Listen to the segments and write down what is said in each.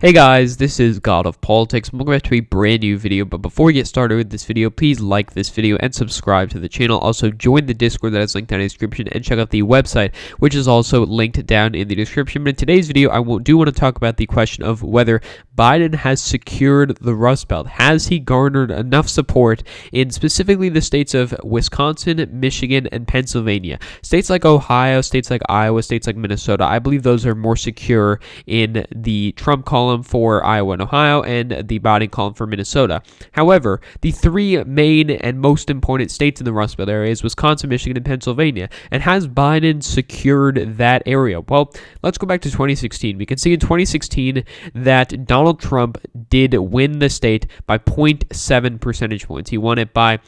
Hey guys, this is God of Politics. Welcome back to a brand new video, but before we get started with this video, please like this video and subscribe to the channel. Also, join the Discord that is linked down in the description and check out the website, which is also linked down in the description. But in today's video, I do want to talk about the question of whether Biden has secured the Rust Belt. Has he garnered enough support in specifically the states of Wisconsin, Michigan, and Pennsylvania? States like Ohio, states like Iowa, states like Minnesota, I believe those are more secure in the Trump column for Iowa and Ohio, and the Biden column for Minnesota. However, the three main and most important states in the Rust Belt area is Wisconsin, Michigan, and Pennsylvania. And has Biden secured that area? Well, let's go back to 2016. We can see in 2016 that Donald Trump did win the state by 0.7 percentage points. He won it by,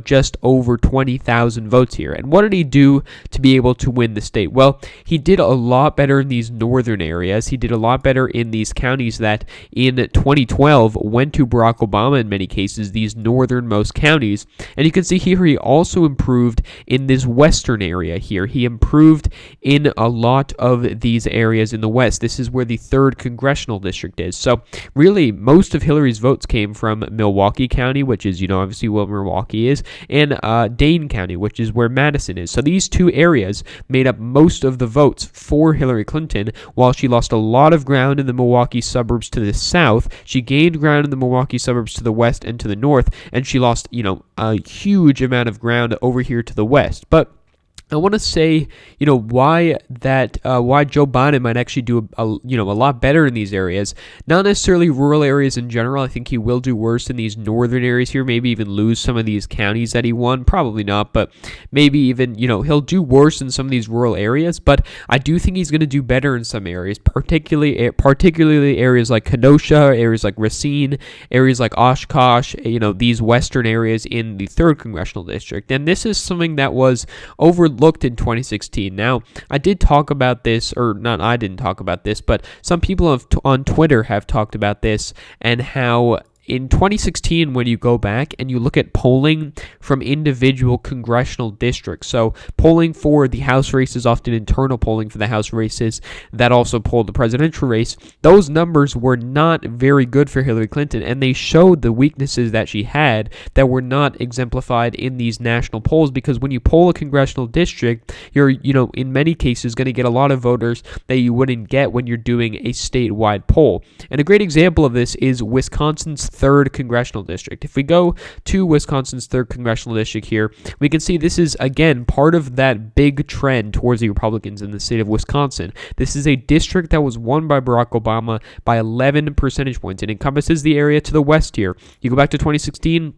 just over 20,000 votes here. And what did he do to be able to win the state? Well, he did a lot better in these northern areas. He did a lot better in these counties that in 2012 went to Barack Obama in many cases, these northernmost counties. And you can see here he also improved in this western area here. He improved in a lot of these areas in the west. This is where the 3rd Congressional District is. So really, most of Hillary's votes came from Milwaukee County, which is, obviously where Milwaukee is, and Dane County, which is where Madison is. So these two areas made up most of the votes for Hillary Clinton. While she lost a lot of ground in the Milwaukee suburbs to the south, she gained ground in the Milwaukee suburbs to the west and to the north, and she lost, a huge amount of ground over here to the west. But I want to say, why Joe Biden might actually do a lot better in these areas. Not necessarily rural areas in general. I think he will do worse in these northern areas here. Maybe even lose some of these counties that he won. Probably not, but maybe even he'll do worse in some of these rural areas. But I do think he's going to do better in some areas, particularly areas like Kenosha, areas like Racine, areas like Oshkosh. These western areas in the 3rd Congressional District. And this is something that was overlooked in 2016. Now, I did talk about this, or not I didn't talk about this, but some people on Twitter have talked about this and how in 2016, when you go back and you look at polling from individual congressional districts, so polling for the House races, often internal polling for the House races that also polled the presidential race, those numbers were not very good for Hillary Clinton, and they showed the weaknesses that she had that were not exemplified in these national polls, because when you poll a congressional district, you're, in many cases going to get a lot of voters that you wouldn't get when you're doing a statewide poll. And a great example of this is Wisconsin's 3rd Congressional District. If we go to Wisconsin's 3rd Congressional District here, we can see this is, again, part of that big trend towards the Republicans in the state of Wisconsin. This is a district that was won by Barack Obama by 11 percentage points. It encompasses the area to the west here. You go back to 2016,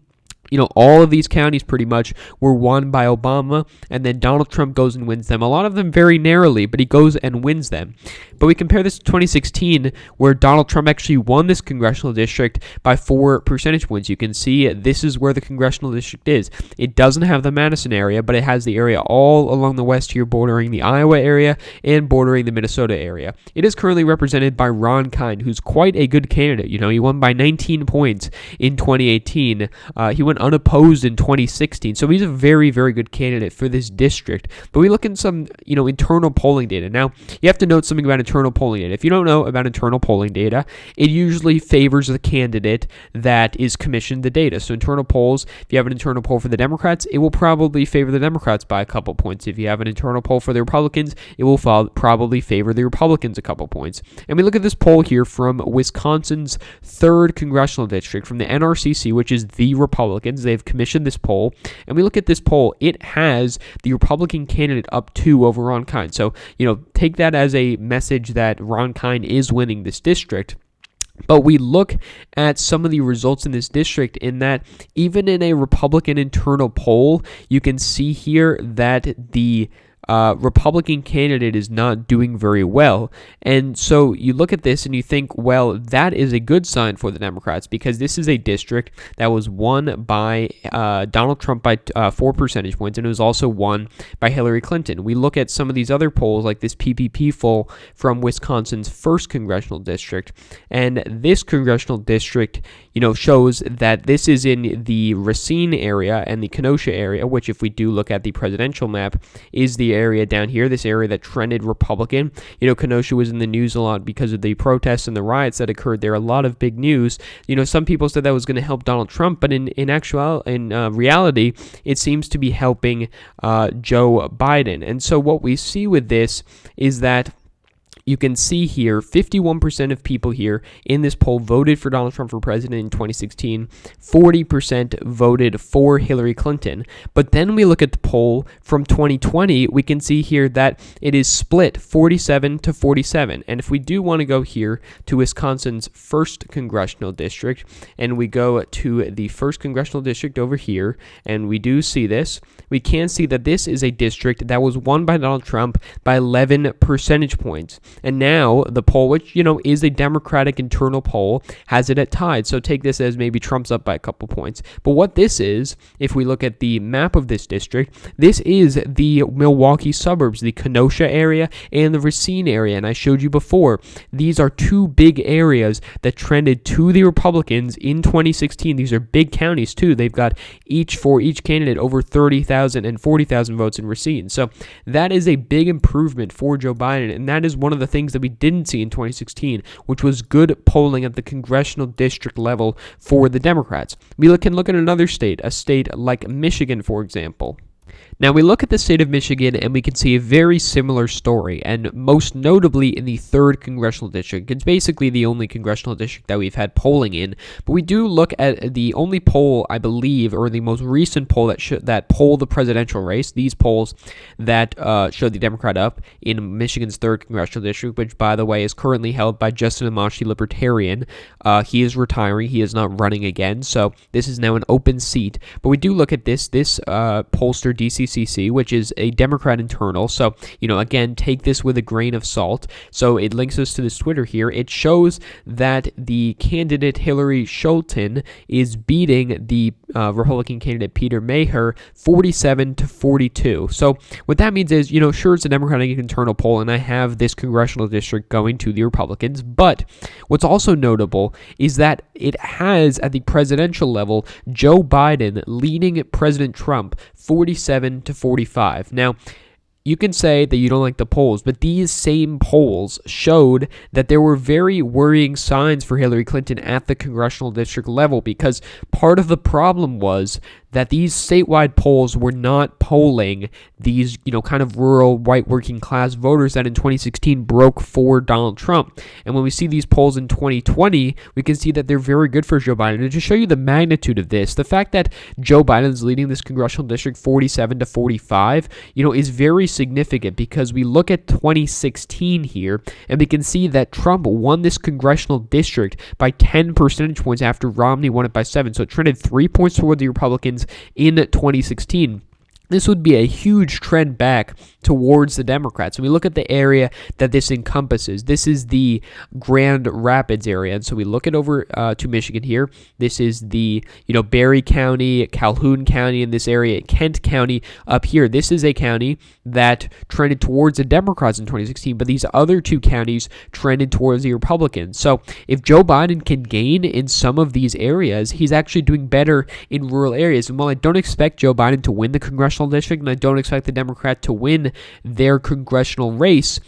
all of these counties pretty much were won by Obama, and then Donald Trump goes and wins them. A lot of them very narrowly, but he goes and wins them. But we compare this to 2016, where Donald Trump actually won this congressional district by 4 percentage points. You can see this is where the congressional district is. It doesn't have the Madison area, but it has the area all along the west here, bordering the Iowa area and bordering the Minnesota area. It is currently represented by Ron Kind, who's quite a good candidate. He won by 19 points in 2018. He went unopposed in 2016, so he's a very, very good candidate for this district. But we look in some, internal polling data. Now, you have to note something about internal polling data. If you don't know about internal polling data, it usually favors the candidate that is commissioned the data. So internal polls, if you have an internal poll for the Democrats, it will probably favor the Democrats by a couple points. If you have an internal poll for the Republicans, it will probably favor the Republicans a couple points. And we look at this poll here from Wisconsin's 3rd Congressional District, from the NRCC, which is the Republicans. They've commissioned this poll, and we look at this poll. It has the Republican candidate up 2 over Ron Kind. So, take that as a message that Ron Kind is winning this district. But we look at some of the results in this district in that even in a Republican internal poll, you can see here that the Republican candidate is not doing very well. And so you look at this and you think, well, that is a good sign for the Democrats, because this is a district that was won by Donald Trump by 4 percentage points, and it was also won by Hillary Clinton. We look at some of these other polls, like this PPP poll from Wisconsin's 1st Congressional District, and this congressional district, shows that this is in the Racine area and the Kenosha area, which, if we do look at the presidential map, is the area down here, this area that trended Republican. Kenosha was in the news a lot because of the protests and the riots that occurred there. A lot of big news. Some people said that was going to help Donald Trump, but in reality, it seems to be helping Joe Biden. And so what we see with this is that you can see here 51% of people here in this poll voted for Donald Trump for president in 2016. 40% voted for Hillary Clinton. But then we look at the poll from 2020, we can see here that it is split 47 to 47. And if we do want to go here to Wisconsin's 1st congressional district, and we go to the 1st congressional district over here, and we do see this, we can see that this is a district that was won by Donald Trump by 11 percentage points. And now the poll, which, is a Democratic internal poll, has it at tied. So take this as maybe Trump's up by a couple points. But what this is, if we look at the map of this district, this is the Milwaukee suburbs, the Kenosha area and the Racine area. And I showed you before, these are two big areas that trended to the Republicans in 2016. These are big counties too. They've got for each candidate over 30,000 and 40,000 votes in Racine. So that is a big improvement for Joe Biden. And that is one of the things that we didn't see in 2016, which was good polling at the congressional district level for the Democrats. We can look at another state, a state like Michigan, for example. Now, we look at the state of Michigan, and we can see a very similar story, and most notably in the 3rd congressional district. It's basically the only congressional district that we've had polling in, but we do look at the only poll, I believe, or the most recent poll that polled the presidential race, these polls that showed the Democrat up in Michigan's 3rd congressional district, which, by the way, is currently held by Justin Amashi, Libertarian. He is retiring. He is not running again, so this is now an open seat. But we do look at this pollster, DCCC, which is a Democrat internal. So, again, take this with a grain of salt. So it links us to this Twitter here. It shows that the candidate Hillary Scholten is beating the Republican candidate Peter Maher 47 to 42. So what that means is, sure, it's a Democratic internal poll, and I have this congressional district going to the Republicans. But what's also notable is that it has, at the presidential level, Joe Biden leading President Trump 47 to 45. Now, you can say that you don't like the polls, but these same polls showed that there were very worrying signs for Hillary Clinton at the congressional district level, because part of the problem was that these statewide polls were not polling these, kind of rural, white, working class voters that in 2016 broke for Donald Trump. And when we see these polls in 2020, we can see that they're very good for Joe Biden. And to show you the magnitude of this, the fact that Joe Biden is leading this congressional district 47 to 45, is very significant, because we look at 2016 here, and we can see that Trump won this congressional district by 10 percentage points after Romney won it by 7. So it trended 3 points toward the Republicans in 2016. This would be a huge trend back towards the Democrats. And we look at the area that this encompasses. This is the Grand Rapids area. And so we look at over to Michigan here. This is the, Berry County, Calhoun County in this area, Kent County up here. This is a county that trended towards the Democrats in 2016, but these other two counties trended towards the Republicans. So if Joe Biden can gain in some of these areas, he's actually doing better in rural areas. And while I don't expect Joe Biden to win the congressional district, and I don't expect the Democrat to win their congressional race,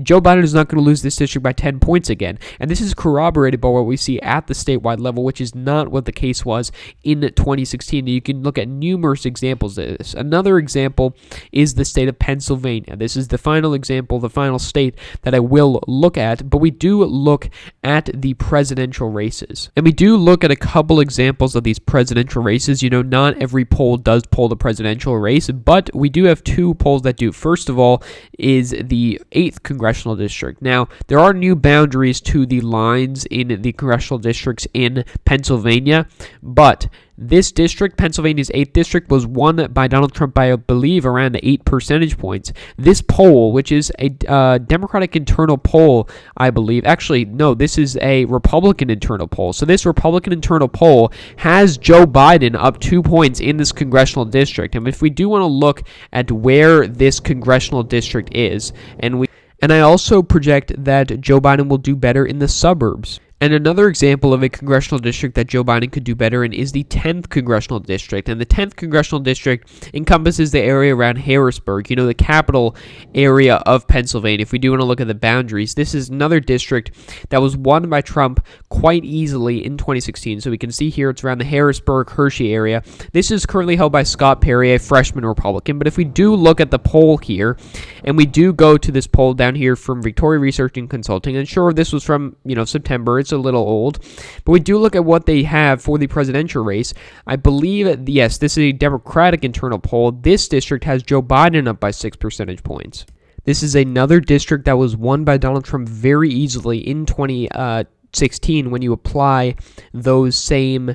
Joe Biden is not going to lose this district by 10 points again. And this is corroborated by what we see at the statewide level, which is not what the case was in 2016. You can look at numerous examples of this. Another example is the state of Pennsylvania. This is the final example, the final state that I will look at, but we do look at the presidential races. And we do look at a couple examples of these presidential races. Not every poll does poll the presidential race, but we do have two polls that do. First of all is the 8th congressional district. Now, there are new boundaries to the lines in the congressional districts in Pennsylvania, but this district, Pennsylvania's 8th district, was won by Donald Trump by, I believe, around 8 percentage points. This poll, which is a Democratic internal poll, I believe. Actually, no, this is a Republican internal poll. So this Republican internal poll has Joe Biden up 2 points in this congressional district. And if we do want to look at where this congressional district is, and I also project that Joe Biden will do better in the suburbs. And another example of a congressional district that Joe Biden could do better in is the 10th congressional district. And the 10th congressional district encompasses the area around Harrisburg, the capital area of Pennsylvania. If we do want to look at the boundaries, this is another district that was won by Trump quite easily in 2016. So we can see here it's around the Harrisburg, Hershey area. This is currently held by Scott Perry, a freshman Republican. But if we do look at the poll here, and we do go to this poll down here from Victoria Research and Consulting, and sure, this was from, September. It's a little old, but we do look at what they have for the presidential race. I believe, yes, this is a Democratic internal poll. This district has Joe Biden up by 6 percentage points. This is another district that was won by Donald Trump very easily in 2016 when you apply those same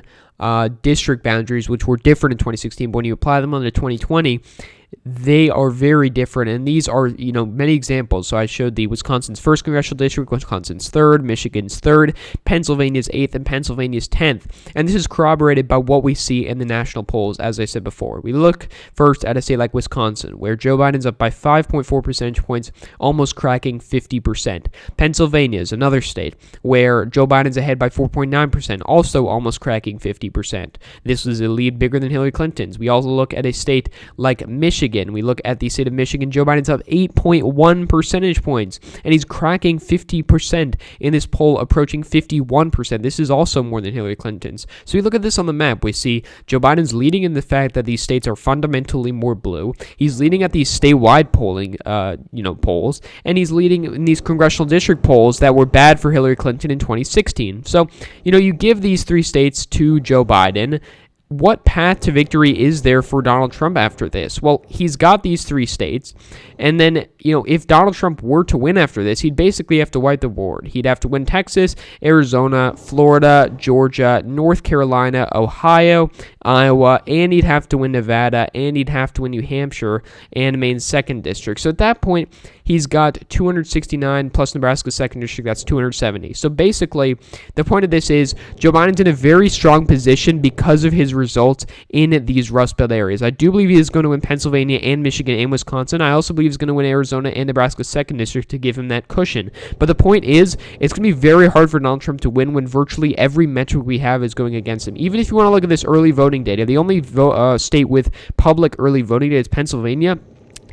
district boundaries, which were different in 2016, but when you apply them on to 2020, they are very different, and these are, many examples. So I showed the Wisconsin's 1st congressional district, Wisconsin's 3rd, Michigan's 3rd, Pennsylvania's 8th, and Pennsylvania's 10th. And this is corroborated by what we see in the national polls, as I said before. We look first at a state like Wisconsin, where Joe Biden's up by 5.4 percentage points, almost cracking 50%. Pennsylvania is another state where Joe Biden's ahead by 4.9%, also almost cracking 50%. This is a lead bigger than Hillary Clinton's. We also look at a state like Michigan. We look at the state of Michigan. Joe Biden's up 8.1 percentage points, and he's cracking 50% in this poll, approaching 51%. This is also more than Hillary Clinton's. So we look at this on the map. We see Joe Biden's leading in the fact that these states are fundamentally more blue. He's leading at these statewide polling, polls, and he's leading in these congressional district polls that were bad for Hillary Clinton in 2016. So, you give these 3 states to Joe Biden. What path to victory is there for Donald Trump after this? Well, he's got these 3 states, and then, if Donald Trump were to win after this, he'd basically have to wipe the board. He'd have to win Texas, Arizona, Florida, Georgia, North Carolina, Ohio, Iowa, and he'd have to win Nevada, and he'd have to win New Hampshire and Maine's 2nd district. So at that point, he's got 269 plus Nebraska's 2nd district, that's 270. So basically, the point of this is Joe Biden's in a very strong position because of his results in these Rust Belt areas. I do believe he is going to win Pennsylvania and Michigan and Wisconsin. I also believe he's going to win Arizona and Nebraska's 2nd district to give him that cushion. But the point is, it's going to be very hard for Donald Trump to win when virtually every metric we have is going against him. Even if you want to look at this early voting data, the only state with public early voting data is Pennsylvania.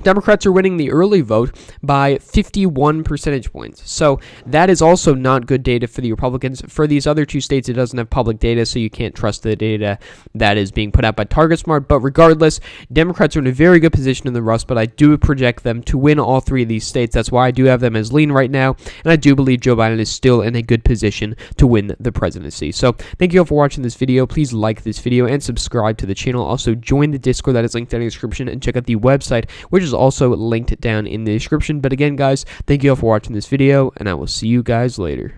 Democrats are winning the early vote by 51 percentage points. So that is also not good data for the Republicans. For these other 2 states, it doesn't have public data, so you can't trust the data that is being put out by TargetSmart. But regardless, Democrats are in a very good position in the Rust, but I do project them to win all 3 of these states. That's why I do have them as lean right now, and I do believe Joe Biden is still in a good position to win the presidency. So thank you all for watching this video. Please like this video and subscribe to the channel. Also, join the Discord that is linked down in the description, and check out the website, which is also linked down in the description. But again, guys, thank you all for watching this video, and I will see you guys later.